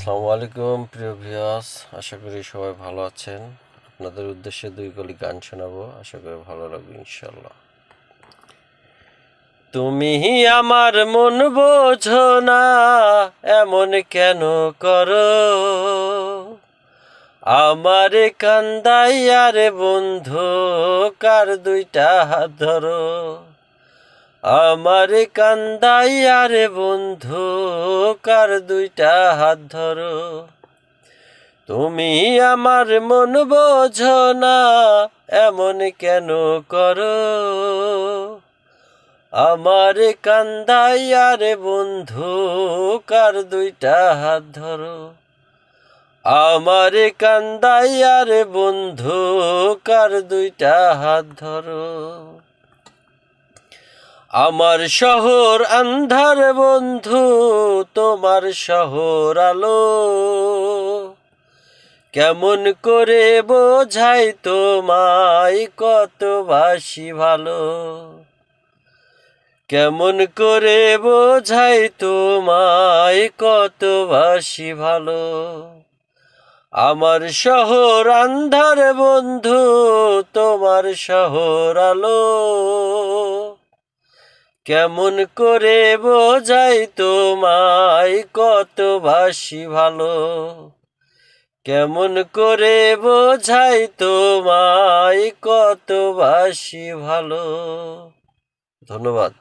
আসসালামু আলাইকুম প্রিয় ভিউয়ার্স, আশা করি সবাই ভালো আছেন। আপনাদের উদ্দেশ্যে দুই কলি গান শোনাবো, আশা করি ভালো লাগবে ইনশাল্লাহ। তুমি আমার মন বোঝো না, এমন কেন করো? আমারে কান্দাইয়া রে বন্ধু, কার দুইটা হাত ধরো। আমারে কান্দাইয়া রে বন্ধু, কার দুইটা হাত ধরো। তুমি আমার মন বোঝো না, এমন কেন করো? আমারে কান্দাইয়া রে বন্ধু, কার দুইটা হাত ধরো। আমারে কান্দাইয়া রে বন্ধু, কার দুইটা হাত ধরো। আমার শহর আন্ধার বন্ধু, তোমার শহর আলো। কেমন করে বোঝাই তোমায়, কত বাসি ভালো। কেমন করে বোঝাই তোমায়, কত বাসি ভালো। আমার শহর আন্ধার বন্ধু, তোমার শহর আলো। কেমন করে বোঝাই তোমায়, কত বাসি ভালো। কেমন করে বোঝাই তোমায়, কত বাসি ভালো। ধন্যবাদ।